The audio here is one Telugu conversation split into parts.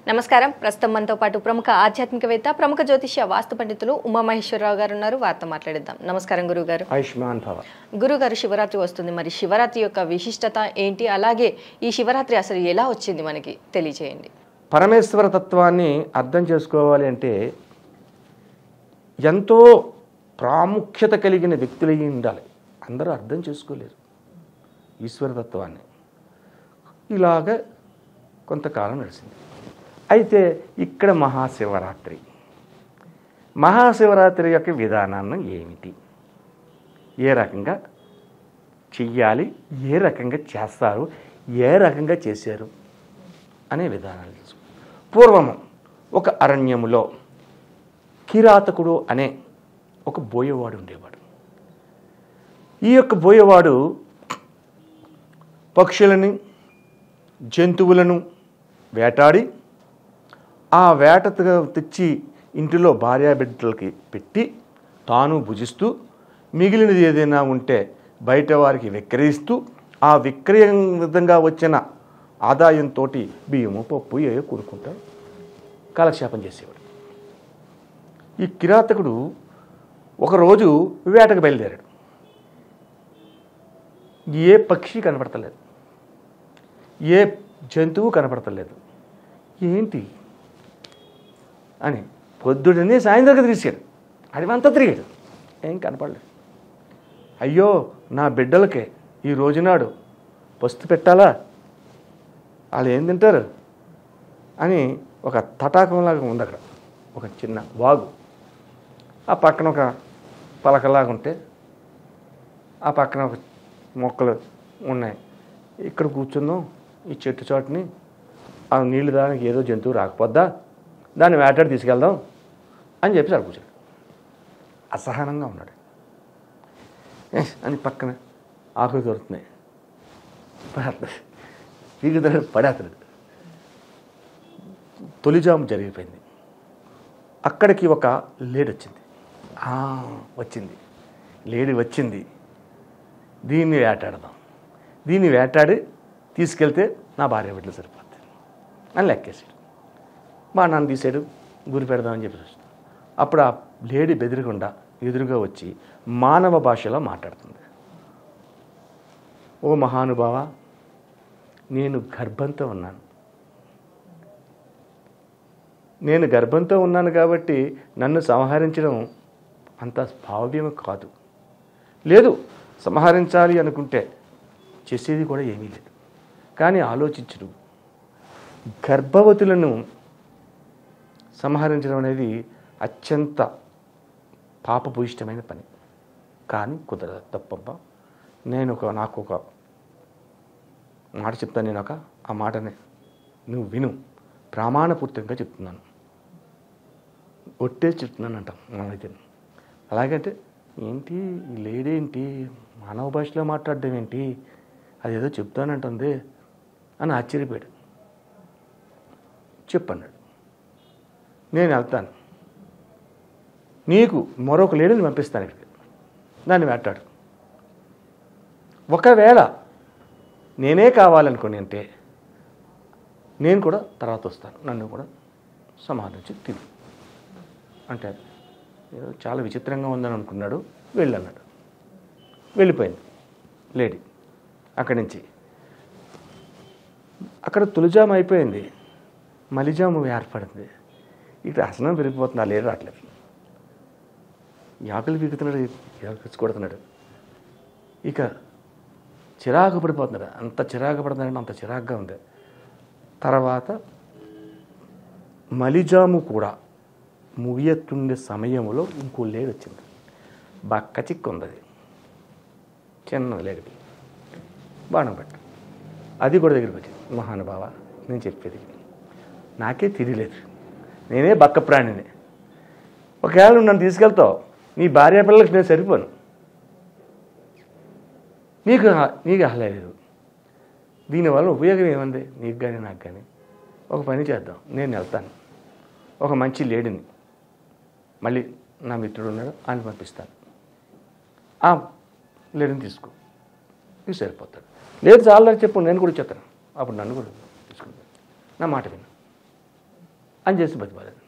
నమస్కారం. ప్రస్తుతం మనతో పాటు ప్రముఖ ఆధ్యాత్మికవేత్త, ప్రముఖ జ్యోతిష్య వాస్తు పండితులు ఉమామహేశ్వరరావు గారు ఉన్నారు. వారితో మాట్లాడిద్దాం. నమస్కారం గురుగారు. ఆయుష్మాన్ భవ. గురుగారు, శివరాత్రి వస్తుంది. మరి శివరాత్రి యొక్క విశిష్టత ఏంటి? అలాగే ఈ శివరాత్రి అసలు ఎలా వచ్చింది మనకి తెలియజేయండి. పరమేశ్వర తత్వాన్ని అర్థం చేసుకోవాలి అంటే ఎంతో ప్రాముఖ్యత కలిగిన వ్యక్తులు ఉండాలి. అందరూ అర్థం చేసుకోలేరు ఈశ్వరతత్వాన్ని. ఇలాగ కొంతకాలం నడిచింది. అయితే ఇక్కడ మహాశివరాత్రి యొక్క విధానాన్ని ఏమిటి, ఏ రకంగా చెయ్యాలి, ఏ రకంగా చేస్తారు, ఏ రకంగా చేశారు అనే విధానాలు తెలుసు. పూర్వము ఒక అరణ్యములో కిరాతకుడు అనే ఒక బోయవాడు ఉండేవాడు. ఈ యొక్క బోయవాడు పక్షులని, జంతువులను వేటాడి ఆ వేటగా తెచ్చి ఇంటిలో భార్యాబిడ్డలకి పెట్టి తాను భుజిస్తూ మిగిలినది ఏదైనా ఉంటే బయట వారికి విక్రయిస్తూ ఆ విక్రయం విధంగా వచ్చిన ఆదాయంతో బియ్యము, పప్పు ఏవో కొనుక్కుంటా కాలక్షేపం చేసేవాడు. ఈ కిరాతకుడు ఒకరోజు వేటకు బయలుదేరాడు. ఏ పక్షి కనపడతలేదు, ఏ జంతువు కనపడతలేదు. ఏంటి అని పొద్దుటనే సాయంత్రం తిరిగాడు. అడవంతా తిరిగాడు, ఏం కనపడలేదు. అయ్యో, నా బిడ్డలకే ఈ రోజునాడు పస్తు పెట్టాలా, వాళ్ళు ఏం తింటారు అని ఒక తటాకంలాగా ఉంది అక్కడ, ఒక చిన్న వాగు. ఆ పక్కన ఒక పలకలాగా ఉంటే ఆ పక్కన ఒక మొక్కలు ఉన్నాయి. ఇక్కడ కూర్చుందాం ఈ చెట్టు చాటుని, ఆ నీళ్లు దానికి ఏదో జంతువు రాకపోద్దా, దాన్ని వేటాడి తీసుకెళ్దాం అని చెప్పి అక్కడ కూర్చోడు. అసహనంగా ఉన్నాడు. అని పక్కన ఆకులు దొరుకుతున్నాయి, పడేస్తాడు. తొలిజాము జరిగిపోయింది. అక్కడికి ఒక లేడీ వచ్చింది. దీన్ని వేటాడదాం, దీన్ని వేటాడి తీసుకెళ్తే నా భార్య బిడ్డలు సరిపోతుంది అని లెక్కేసాడు. నన్ను తీసాడు, గురి పెడదామని చెప్పి చూస్తాడు. అప్పుడు ఆ లేడీ బెదిరకుండా ఎదురుగా వచ్చి మానవ భాషలో మాట్లాడుతుంది. ఓ మహానుభావ, నేను గర్భంతో ఉన్నాను కాబట్టి నన్ను సంహరించడం అంత భావ్యం కాదు. లేదు, సంహరించాలి అనుకుంటే చేసేది కూడా ఏమీ లేదు. కానీ ఆలోచించడు. గర్భవతులను సంహరించడం అనేది అత్యంత పాపభూయిష్టమైన పని. కానీ కుదరదు, తప్పబ్బా. నాకు ఒక మాట చెప్తాను. ఆ మాటనే నువ్వు విను, ప్రమాణపూర్తిగా చెప్తున్నాను, ఒట్టేసి చెప్తున్నాను అంటాం మనమైతే. అలాగంటే ఏంటి ఈ లేడీ ఏంటి మానవ భాషలో మాట్లాడడం ఏంటి, అదేదో చెప్తానంటుంది అని ఆశ్చర్యపోయాడు. చెప్పన్నాడు, నేను వెళ్తాను, నీకు మరొక లేడీని పంపిస్తాను ఇక్కడికి, దాన్ని వేటాడు. ఒకవేళ నేనే కావాలనుకుని అంటే నేను కూడా తర్వాత వస్తాను, నన్ను కూడా సమాధించి తిను అంటే చాలా విచిత్రంగా ఉందని అనుకున్నాడు. వెళ్ళన్నాడు. వెళ్ళిపోయింది లేడీ అక్కడి నుంచి. అక్కడ తొలిజాము అయిపోయింది, మలిజాము ఏర్పడింది. ఇక్కడ అసనం పెరిగిపోతుంది. ఆ లేడీ రావట్లేదు. ఆకులు పీకుతున్నాడు, కొడుతున్నాడు. ఇక చిరాకు పడిపోతున్నాడు. అంత చిరాకు పడుతున్నాడు, అంత చిరాకుగా ఉంది. తర్వాత మలిజాము కూడా ముగియతుండే సమయంలో ఇంకో లేడీ వచ్చింది. బక్క చిక్కు అది, చిన్న లేడీ, బాణం పట్టు. అది కూడా దగ్గరికి వచ్చింది. మహానుభావ, నేను చెప్పేది నాకే తెలియలేదు, నేనే బక్క ప్రాణిని. ఒకవేళ నన్ను తీసుకెళ్తావు, నీ భార్య పిల్లలకి నేను సరిపోను, నీకు అహలేదు. దీనివల్ల ఉపయోగం ఏముంది నీకు కానీ నాకు కానీ? ఒక పని చేద్దాం, నేను వెళ్తాను, ఒక మంచి లేడీని, మళ్ళీ నా మిత్రుడు ఉన్నాడు, ఆయన పంపిస్తాను, ఆ లేడీని తీసుకో, ఇది సరిపోతాడు. లేదు చాలని చెప్పు, నేను కూడా చెప్తాను, అప్పుడు నన్ను కూడా తీసుకుంటాను, నా మాట విను. అని చేసి బతిమాలేదు.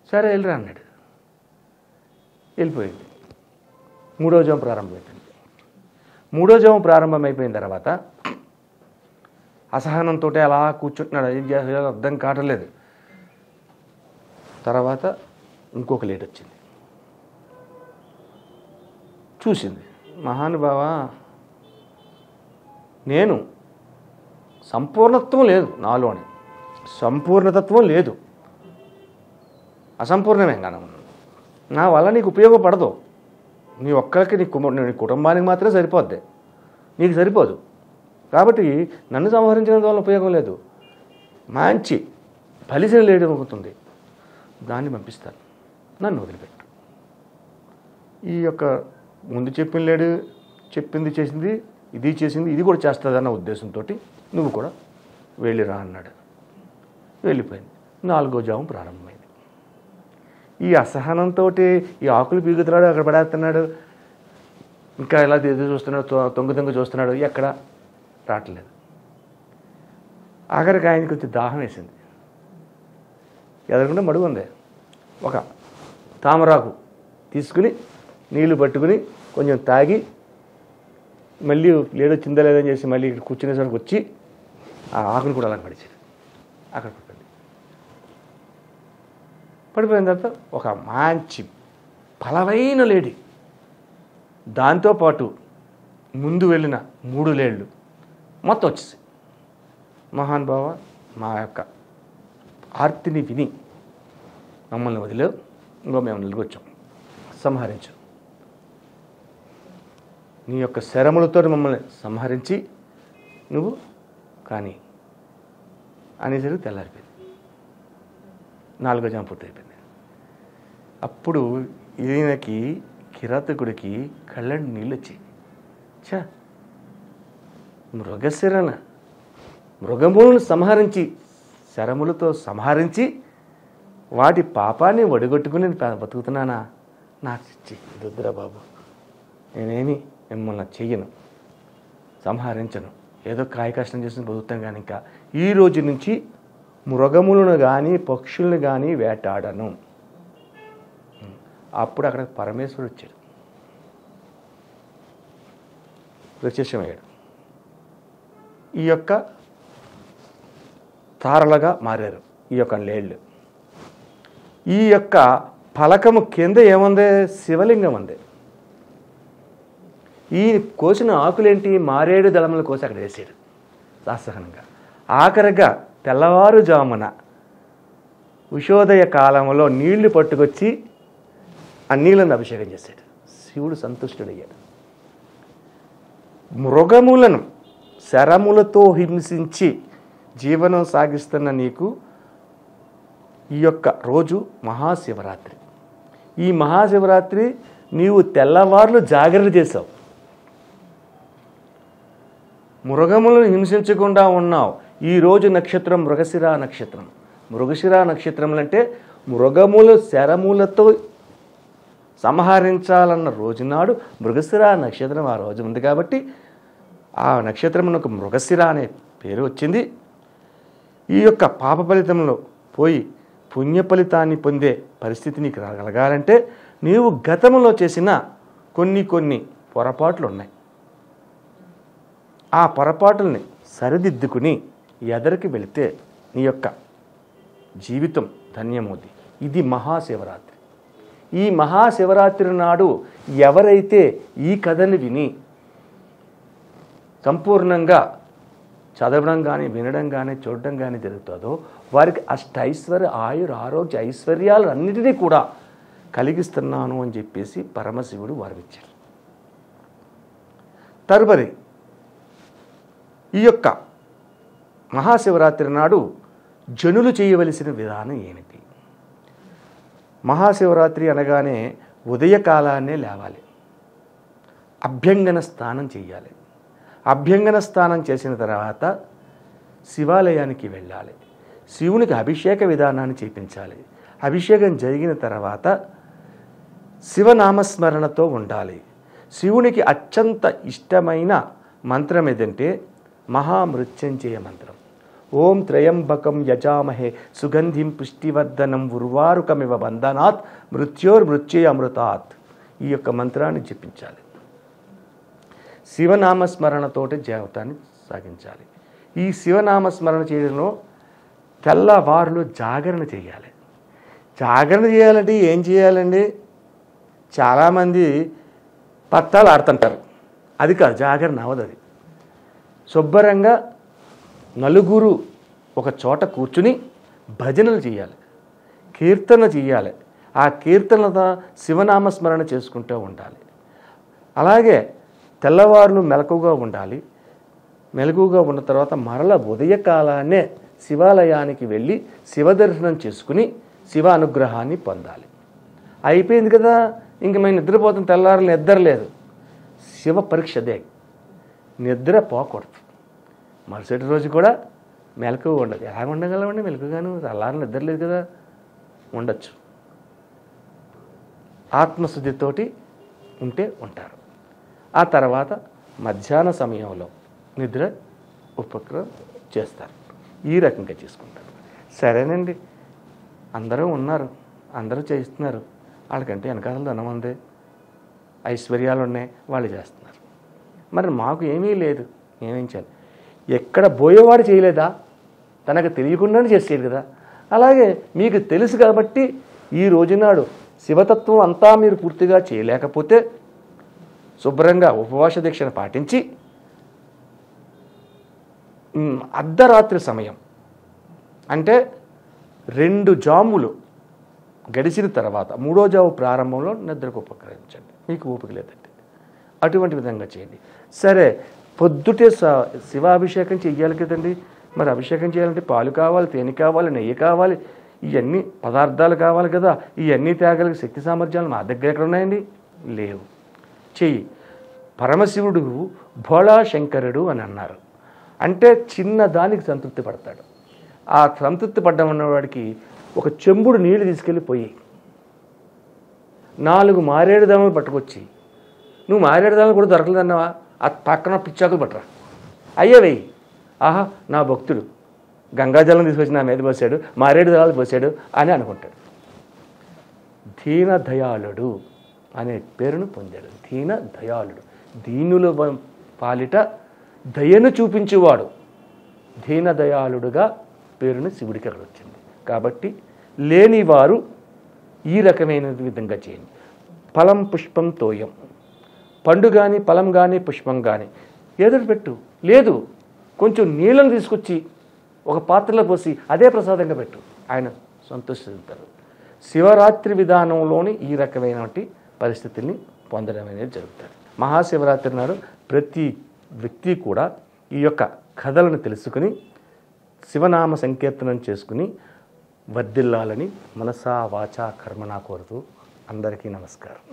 సరే వెళ్ళరా అన్నాడు. వెళ్ళిపోయింది. మూడో జాము ప్రారంభమైపోయింది. మూడో జాము ప్రారంభమైపోయిన తర్వాత అసహనంతో అలా కూర్చుంటున్నాడు. ఏం చేయాలో అర్థం కావట్లేదు. తర్వాత ఇంకొక లేట్ వచ్చింది. చూసింది, మహానుభావ నేను సంపూర్ణత్వం లేదు నాలోని, సంపూర్ణతత్వం లేదు, అసంపూర్ణమే కానీ నా వల్ల నీకు ఉపయోగపడదు. నీ ఒక్కరికి నీ కుటుంబానికి మాత్రమే సరిపోద్ది, నీకు సరిపోదు. కాబట్టి నన్ను సంహరించడం వల్ల ఉపయోగం లేదు. మంచి ఫలితం లేడం అవుతుంది, దాన్ని పంపిస్తాను, నన్ను వదిలిపెట్టు. ఈ యొక్క ముందు చెప్పిన లేడు, చెప్పింది చేసింది, ఇది చేసింది, ఇది కూడా చేస్తుందన్న ఉద్దేశంతో నువ్వు కూడా వెళ్ళిరా అన్నాడు. వెళ్ళిపోయింది. నాలుగో జాము ప్రారంభమైంది. ఈ అసహనంతో ఈ ఆకులు పీగుతున్నాడు, అక్కడ పడేస్తున్నాడు, ఇంకా ఇలా ఎదురు చూస్తున్నాడు, తొంగు చూస్తున్నాడు, ఎక్కడ రావట్లేదు. ఆఖరికి ఆయనకి వచ్చి దాహం వేసింది. ఎదురుకుండా మడుగు ఉంది. ఒక తామరాకు తీసుకుని నీళ్లు పట్టుకుని కొంచెం తాగి మళ్ళీ లేడొచ్చిందా లేదని చేసి మళ్ళీ ఇక్కడ కూర్చునేసరికి వచ్చి ఆ ఆకును కూడా అలా పడిచాడు. అక్కడ పడిపోయిన తర్వాత ఒక మంచి బలమైన లేడీ, దాంతోపాటు ముందు వెళ్ళిన 3 లేళ్ళు మొత్తం వచ్చేసి, మహానుభావ మా యొక్క ఆర్తిని విని మమ్మల్ని వదిలేవు, ఇంకో మేము నిలగొచ్చాం, సంహరించు, నీ యొక్క శరములతో మమ్మల్ని సంహరించి నువ్వు కానీ అనేసరికి తెల్లారిపోయింది. 4వ జాము పూర్తయిపోయింది. అప్పుడు ఈయనకి కిరాతకుడికి కళ్ళండి నీళ్ళు వచ్చాయి. చా, మృగములను సంహరించి శరములతో సంహరించి వాటి పాపాన్ని వడిగొట్టుకుని బతుకుతున్నానా? నాకు దుద్దురా బాబు, నేనేమి మిమ్మల్ని చెయ్యను, సంహరించను, ఏదో కాయ కష్టం చేసి బతుకుతాం. కానీ ఇంకా ఈ రోజు నుంచి మృగములను కానీ పక్షులను కానీ వేటాడను. అప్పుడు అక్కడ పరమేశ్వరుడు వచ్చాడు, ప్రత్యక్షమయ్యాడు. ఈ యొక్క తారలుగా మారారు ఈ యొక్క లేళ్ళు. ఈ యొక్క ఫలకము కింద ఏముంది? శివలింగం ఉంది. ఈ కోసిన ఆకులేంటి? మారేడు దళములు కోసి అక్కడ వేసాడు సాసహనంగా. ఆఖరిగా తెల్లవారుజామున ఉషోదయ కాలంలో నీళ్లు పట్టుకొచ్చి ఆ నీళ్ళను అభిషేకం చేశాడు. శివుడు సంతుష్టుడయ్యాడు. మృగములను శరములతో హింసించి జీవనం సాగిస్తున్న నీకు ఈ యొక్క రోజు మహాశివరాత్రి. ఈ మహాశివరాత్రి నీవు తెల్లవార్లు జాగరణ చేసావు, మృగములను హింసించకుండా ఉన్నావు. ఈరోజు నక్షత్రం మృగశిర నక్షత్రం. మృగశిర నక్షత్రములు అంటే మృగములు శరములతో సంహరించాలన్న రోజునాడు మృగశిర నక్షత్రం ఆ రోజు ఉంది. కాబట్టి ఆ నక్షత్రమునకు మృగశిర అనే పేరు వచ్చింది. ఈ యొక్క పాప ఫలితంలో పోయి పుణ్య ఫలితాన్ని పొందే పరిస్థితి నీకు కలగాలంటే నీవు గతంలో చేసిన కొన్ని పొరపాట్లు ఉన్నాయి. ఆ పొరపాటుల్ని సరిదిద్దుకుని ఎదరికి వెళితే నీ యొక్క జీవితం ధన్యమవుతుంది. ఇది మహాశివరాత్రి. ఈ మహాశివరాత్రి నాడు ఎవరైతే ఈ కథని విని సంపూర్ణంగా చదవడం కానీ వినడం కానీ చూడడం కానీ జరుగుతుందో వారికి అష్టైశ్వర్య ఆయుర ఆరోగ్య ఐశ్వర్యాలు అన్నిటినీ కూడా కలిగిస్తున్నాను అని చెప్పేసి పరమశివుడు వరమిచ్చాడు. తదుపరి ఈ యొక్క మహాశివరాత్రి నాడు జనులు చేయవలసిన విధానం ఏమిటి? మహాశివరాత్రి అనగానే ఉదయకాలాన్నే లేవాలి, అభ్యంగన స్నానం చేయాలి. అభ్యంగన స్నానం చేసిన తర్వాత శివాలయానికి వెళ్ళాలి, శివునికి అభిషేక విధానాన్ని చేయించాలి. అభిషేకం జరిగిన తర్వాత శివనామస్మరణతో ఉండాలి. శివునికి అత్యంత ఇష్టమైన మంత్రం ఏదంటే మహామృత్యుంజయ మంత్రం. ఓం త్రయంబకం యజామహే సుగంధిం పుష్టివర్ధనం ఉర్వారుకమివ బంధనాత్ మృత్యోర్మృత్యు అమృతాత్. ఈ యొక్క మంత్రాన్ని జపించాలి. శివనామస్మరణతోటి జీవితాన్ని సాగించాలి. ఈ శివనామస్మరణ చేయడంలో తెల్లవారులు జాగరణ చేయాలి. జాగరణ చేయాలంటే ఏం చేయాలండి? చాలామంది పత్తాలు ఆడుతుంటారు. అది కాదు, జాగరణ అవదు. అది శుభ్రంగా నలుగురు ఒక చోట కూర్చుని భజనలు చేయాలి, కీర్తన చేయాలి. ఆ కీర్తనతో శివనామస్మరణ చేసుకుంటూ ఉండాలి. అలాగే తెల్లవారులు మెలకుగా ఉండాలి. మెలకుగా ఉన్న తర్వాత మరల ఉదయకాలాన్నే శివాలయానికి వెళ్ళి శివదర్శనం చేసుకుని శివ అనుగ్రహాన్ని పొందాలి. అయిపోయింది కదా, ఇంక మేము నిద్రపోతాం, తెల్లారులు నిద్ర లేదు. శివ పరీక్షదే, నిద్ర పోకూడదు. మరుసటి రోజు కూడా మెలకుగా ఉండదు. ఎలా ఉండగలమండి మెలకుగాను? తెల్లారులు నిద్ర లేదు కదా, ఉండొచ్చు. ఆత్మశుద్ధితోటి ఉంటే ఉంటారు. ఆ తర్వాత మధ్యాహ్న సమయంలో నిద్ర ఉపక్రమం చేస్తారు. ఈ రకంగా చేసుకుంటారు. సరేనండి, అందరూ ఉన్నారు, అందరూ చేయిస్తున్నారు. వాళ్ళకంటే వెనకాల ధనం ఉంది, ఐశ్వర్యాలు ఉన్నాయి, వాళ్ళు చేస్తున్నారు. మరి మాకు ఏమీ లేదు, ఏమేం చేయాలి? ఎక్కడ పోయేవాడు చేయలేదా? తనకు తెలియకుండానే చేసేది కదా. అలాగే మీకు తెలుసు కాబట్టి ఈ రోజునాడు శివతత్వం అంతా మీరు పూర్తిగా చేయలేకపోతే శుభ్రంగా ఉపవాస దీక్షను పాటించి అర్ధరాత్రి సమయం అంటే 2 జాములు గడిచిన తర్వాత 3వ జాము ప్రారంభంలో నిద్రకు ఉపకరించండి. మీకు ఓపిక లేదండి, అటువంటి విధంగా చేయండి. సరే, పొద్దుటే శివాభిషేకం చెయ్యాలి కదండి. మరి అభిషేకం చేయాలంటే పాలు కావాలి, తేనె కావాలి, నెయ్యి కావాలి, ఇవన్నీ పదార్థాలు కావాలి కదా. ఇవన్నీ తేగలిగే శక్తి సామర్థ్యాలు మా దగ్గర ఎక్కడ ఉన్నాయండి? లేవు. చెయ్యి. పరమశివుడు భోళా శంకరుడు అని అన్నారు. అంటే చిన్నదానికి సంతృప్తి పడతాడు. ఆ సంతృప్తి పడ్డం ఉన్నవాడికి ఒక చెంబుడు నీళ్లు తీసుకెళ్ళి పోయి 4 మారేడుదమలు పట్టుకొచ్చి, నువ్వు మారేడుదమలు కూడా దొరకలేదన్నావా, ఆ పక్కన పిచ్చాకులు పట్టరా, అయ్యే వెయ్యి. ఆహా, నా భక్తుడు గంగాజలం తీసుకొచ్చి నా మీద పోసాడు, మారేడుదలాలు పోసాడు అని అనుకుంటాడు. దీనదయాళుడు అనే పేరును పొందాడు. దీనదయాళుడు, దీనుల పాలిట దయను చూపించేవాడు. దీనదయాళుడుగా పేరును శివుడికి వచ్చింది. కాబట్టి లేనివారు ఈ రకమైన విధంగా చేయండి. ఫలం పుష్పం తోయం, పండు కానీ ఫలం కానీ పుష్పం కానీ ఎదురు పెట్టు. లేదు, కొంచెం నీళ్ళను తీసుకొచ్చి ఒక పాత్రలో పోసి అదే ప్రసాదంగా పెట్టు, ఆయన సంతోషిస్తారు. శివరాత్రి విధానంలోని ఈ రకమైన పరిస్థితుల్ని పొందడం అనేది జరుగుతుంది. మహాశివరాత్రి నాడు ప్రతి వ్యక్తి కూడా ఈ యొక్క కథలను తెలుసుకుని శివనామ సంకీర్తనం చేసుకుని వర్ధిల్లాలని మనసా వాచా కర్మనా కోరుతూ అందరికీ నమస్కారం.